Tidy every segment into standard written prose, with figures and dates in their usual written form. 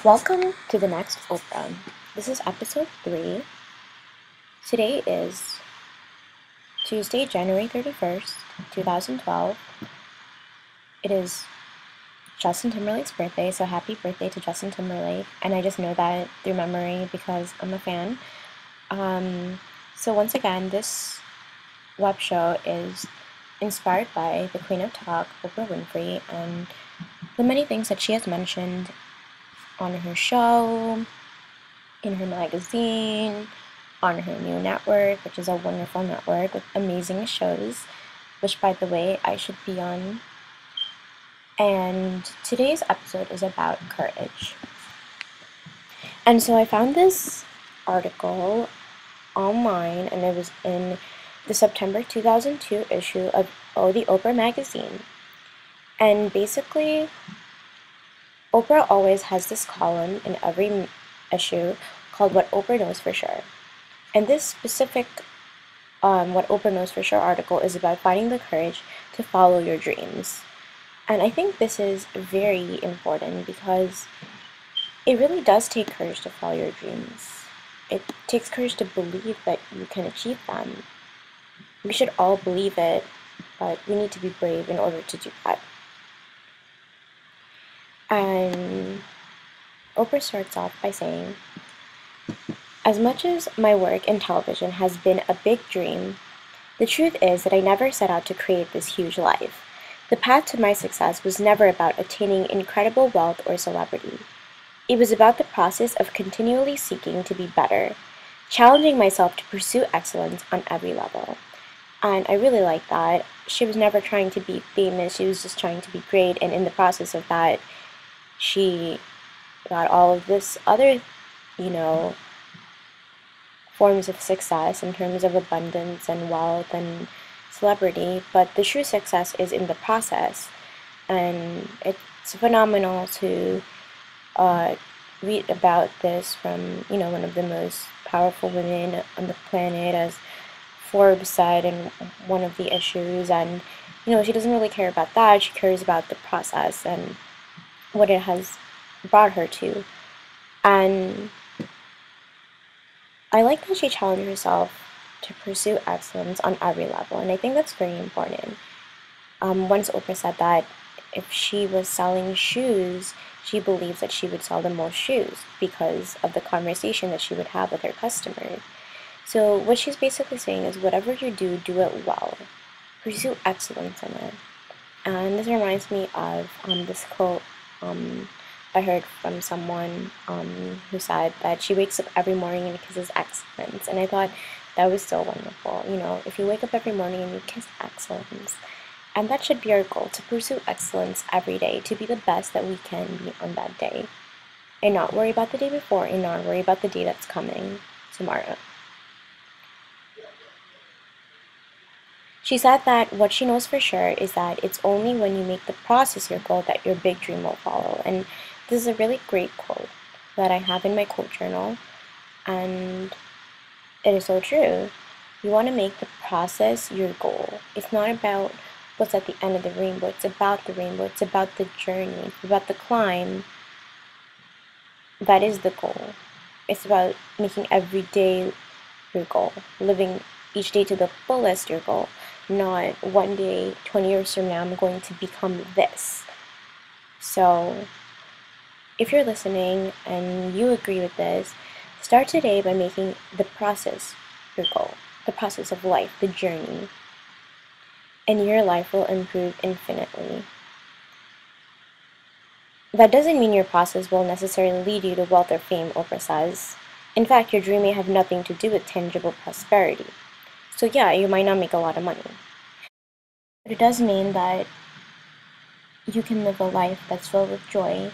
Welcome to the Next Oprah. This is episode 3. Today is Tuesday, January 31st, 2012. It is Justin Timberlake's birthday, so happy birthday to Justin Timberlake. And I just know that through memory because I'm a fan. So once again, this web show is inspired by the Queen of Talk, Oprah Winfrey, and the many things that she has mentioned on her show, in her magazine, on her new network, which is a wonderful network with amazing shows, which, by the way, I should be on. And today's episode is about courage. And so I found this article online, and it was in the September 2002 issue of the Oprah magazine. And basically, Oprah always has this column in every issue called What Oprah Knows For Sure. And this specific What Oprah Knows For Sure article is about finding the courage to follow your dreams. And I think this is very important because it really does take courage to follow your dreams. It takes courage to believe that you can achieve them. We should all believe it, but we need to be brave in order to do that. And Oprah starts off by saying, "As much as my work in television has been a big dream, the truth is that I never set out to create this huge life. The path to my success was never about attaining incredible wealth or celebrity. It was about the process of continually seeking to be better, challenging myself to pursue excellence on every level." And I really like that. She was never trying to be famous, she was just trying to be great, and in the process of that, she got all of this other, forms of success in terms of abundance and wealth and celebrity, but the true success is in the process. And it's phenomenal to read about this from, one of the most powerful women on the planet, as Forbes said in one of the issues. And, she doesn't really care about that. She cares about the process and what it has brought her to. And I like that she challenged herself to pursue excellence on every level, and I think that's very important. Once Oprah said that if she was selling shoes, she believes that she would sell the most shoes because of the conversation that she would have with her customers. So what she's basically saying is whatever you do it well. Pursue excellence in it. And this reminds me of this quote I heard from someone who said that she wakes up every morning and kisses excellence. And I thought that was so wonderful. If you wake up every morning and you kiss excellence, and that should be our goal, to pursue excellence every day, to be the best that we can be on that day, and not worry about the day before, and not worry about the day that's coming tomorrow. She said that what she knows for sure is that it's only when you make the process your goal that your big dream will follow. And this is a really great quote that I have in my quote journal, and it is so true. You want to make the process your goal. It's not about what's at the end of the rainbow. It's about the rainbow. It's about the journey. It's about the climb. That is the goal. It's about making every day your goal, living each day to the fullest your goal. Not one day, 20 years from now, I'm going to become this. So if you're listening and you agree with this, start today by making the process your goal, the process of life, the journey, and your life will improve infinitely. That doesn't mean your process will necessarily lead you to wealth or fame, Oprah says. In fact, your dream may have nothing to do with tangible prosperity. So yeah, you might not make a lot of money, but it does mean that you can live a life that's filled with joy,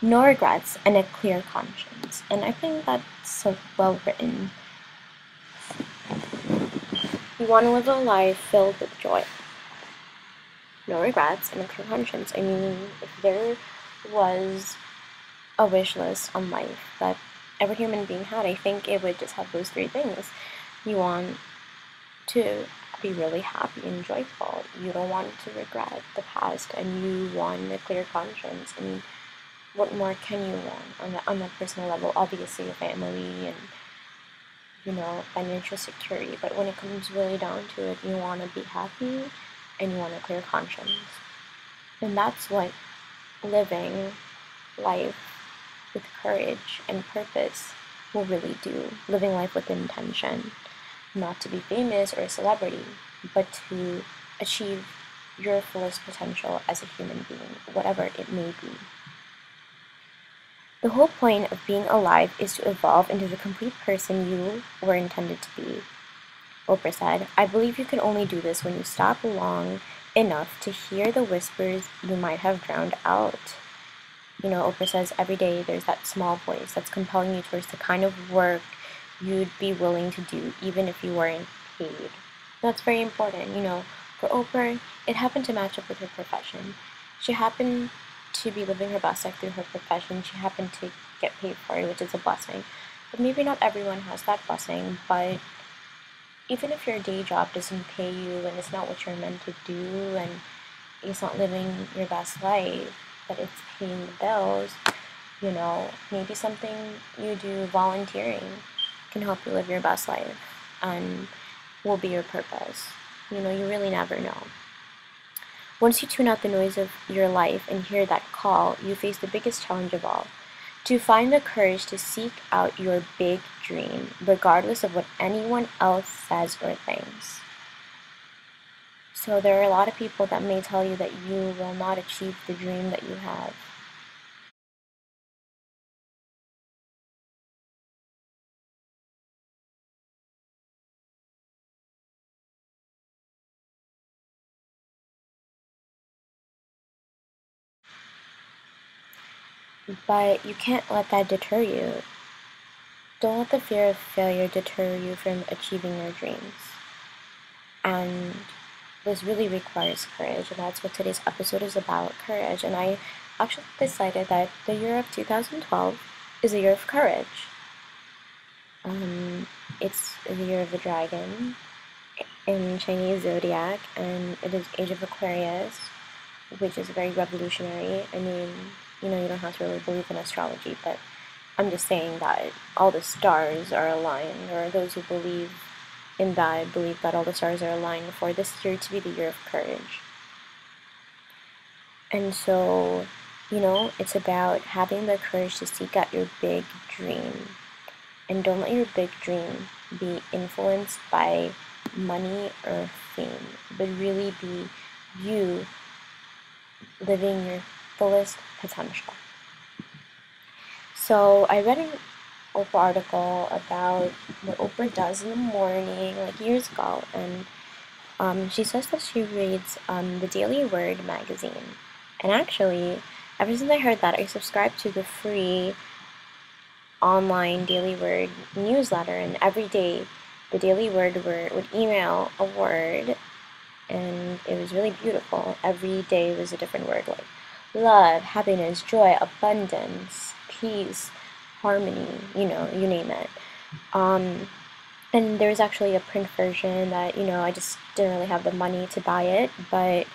no regrets, and a clear conscience. And I think that's so well written. You want to live a life filled with joy, no regrets, and a clear conscience. I mean, if there was a wish list on life that every human being had, I think it would just have those 3 things. You want to be really happy and joyful. You don't want to regret the past, and you want a clear conscience. And what more can you want on that personal level? Obviously, your family and financial security. But when it comes really down to it, you want to be happy and you want a clear conscience. And that's what living life with courage and purpose will really do. Living life with intention, not to be famous or a celebrity, but to achieve your fullest potential as a human being, whatever it may be. The whole point of being alive is to evolve into the complete person you were intended to be. Oprah said, "I believe you can only do this when you stop long enough to hear the whispers you might have drowned out." Oprah says every day there's that small voice that's compelling you towards the kind of work you'd be willing to do even if you weren't paid. That's very important. For Oprah, it happened to match up with her profession. She happened to be living her best life through her profession. She happened to get paid for it, which is a blessing. But maybe not everyone has that blessing, but even if your day job doesn't pay you and it's not what you're meant to do and it's not living your best life, but it's paying the bills, maybe something you do volunteering can help you live your best life and will be your purpose. You really never know. Once you tune out the noise of your life and hear that call, you face the biggest challenge of all: to find the courage to seek out your big dream, regardless of what anyone else says or thinks. So there are a lot of people that may tell you that you will not achieve the dream that you have. But you can't let that deter you. Don't let the fear of failure deter you from achieving your dreams. And this really requires courage, and that's what today's episode is about: courage. And I actually decided that the year of 2012 is a year of courage. It's the year of the dragon in Chinese zodiac, and it is Age of Aquarius, which is very revolutionary. I mean, you don't have to really believe in astrology, but I'm just saying that all the stars are aligned, or those who believe in that believe that all the stars are aligned for this year to be the year of courage. And so, it's about having the courage to seek out your big dream. And don't let your big dream be influenced by money or fame, but really be you living your fullest potential. So I read an Oprah article about what Oprah does in the morning, like years ago, and she says that she reads the Daily Word magazine. And actually, ever since I heard that, I subscribed to the free online Daily Word newsletter, and every day the Daily Word would email a word, and it was really beautiful. Every day was a different word, like love, happiness, joy, abundance, peace, harmony, you name it. And there's actually a print version that, I just didn't really have the money to buy it, but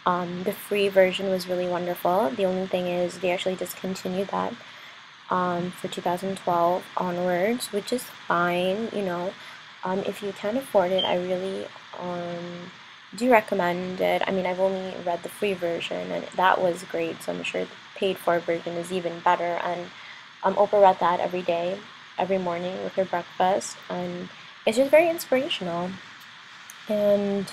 the free version was really wonderful. The only thing is they actually discontinued that for 2012 onwards, which is fine. If you can't afford it, I really do recommend it. I mean, I've only read the free version, and that was great, so I'm sure the paid-for version is even better. And Oprah read that every day, every morning with her breakfast, and it's just very inspirational. And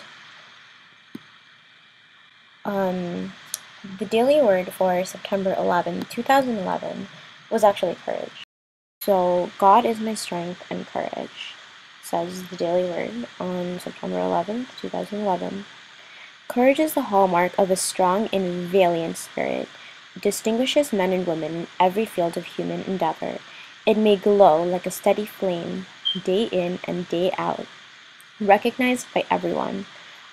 the daily word for September 11th, 2011 was actually courage. So, God is my strength and courage, says the daily word on September 11th, 2011. Courage is the hallmark of a strong and valiant spirit. It distinguishes men and women in every field of human endeavor. It may glow like a steady flame, day in and day out, recognized by everyone,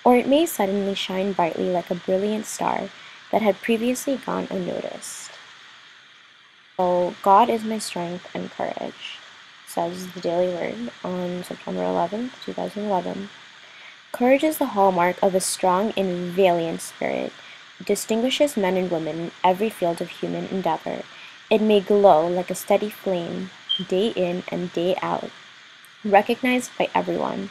or it may suddenly shine brightly like a brilliant star that had previously gone unnoticed. So, God is my strength and courage, says the Daily Word on September 11th, 2011. Courage is the hallmark of a strong and valiant spirit. It distinguishes men and women in every field of human endeavor. It may glow like a steady flame, day in and day out, recognized by everyone,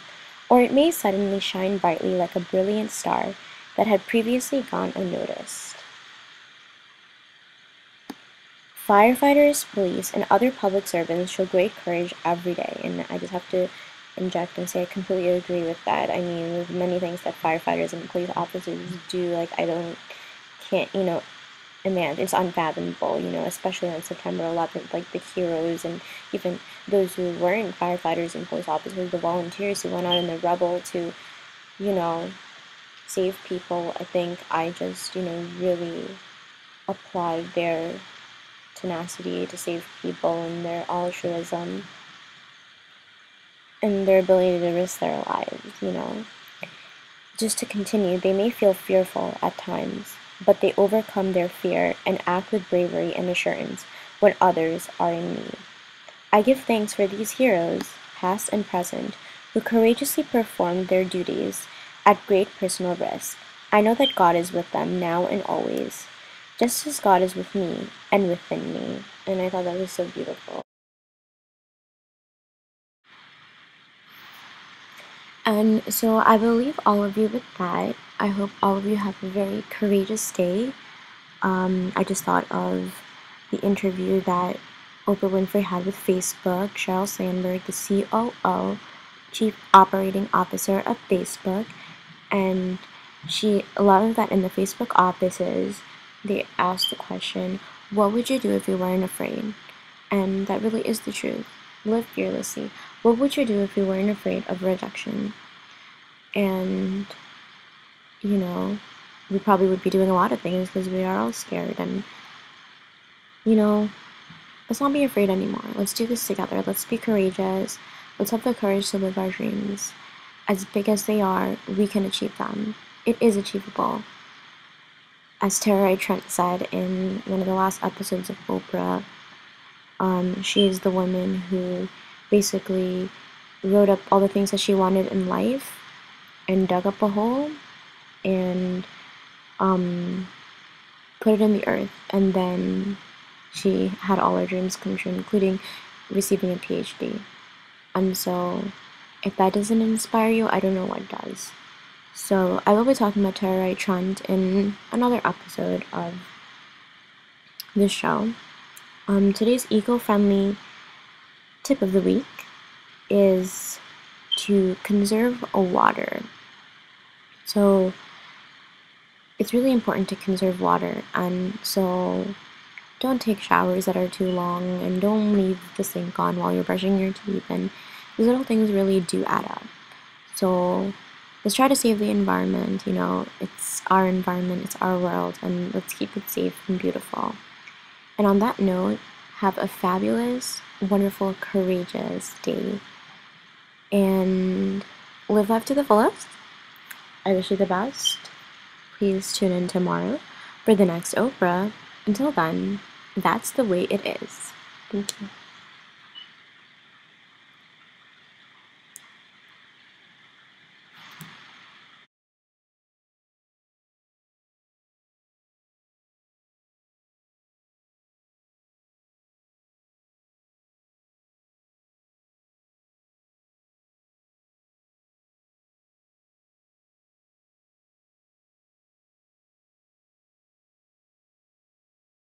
or it may suddenly shine brightly like a brilliant star that had previously gone unnoticed. Firefighters, police, and other public servants show great courage every day, and I just have to inject and say I completely agree with that. I mean, there's many things that firefighters and police officers do, like can't, and man, it's unfathomable, especially on September 11th, like the heroes and even those who weren't firefighters and police officers, the volunteers who went out in the rubble to, you know, save people. I think I just, really applaud their tenacity to save people and their altruism and their ability to risk their lives. Just to continue, they may feel fearful at times, but they overcome their fear and act with bravery and assurance when others are in need. I give thanks for these heroes, past and present, who courageously performed their duties at great personal risk. I know that God is with them now and always, just as God is with me and within me. And I thought that was so beautiful. And so I will leave all of you with that. I hope all of you have a very courageous day. I just thought of the interview that Oprah Winfrey had with Facebook, Sheryl Sandberg, the COO, Chief Operating Officer of Facebook, and a lot of that in the Facebook offices, they asked the question, what would you do if you weren't afraid? And that really is the truth. Live fearlessly. What would you do if you weren't afraid of rejection? And, you know, we probably would be doing a lot of things because we are all scared. And, you know, let's not be afraid anymore. Let's do this together. Let's be courageous. Let's have the courage to live our dreams. As big as they are, we can achieve them. It is achievable. As Tara Trent said in one of the last episodes of Oprah, she is the woman who basically wrote up all the things that she wanted in life and dug up a hole and put it in the earth, and then she had all her dreams come true, including receiving a PhD. And so, if that doesn't inspire you, I don't know what does. So, I will be talking about Tara Trent in another episode of this show. Today's eco-friendly tip of the week is to conserve water. So, it's really important to conserve water, and so don't take showers that are too long, and don't leave the sink on while you're brushing your teeth, and these little things really do add up. So let's try to save the environment. It's our environment, it's our world, and let's keep it safe and beautiful. And on that note, have a fabulous, wonderful, courageous day, and live life to the fullest. I wish you the best. Please tune in tomorrow for the next Oprah. Until then, that's the way it is. Thank you.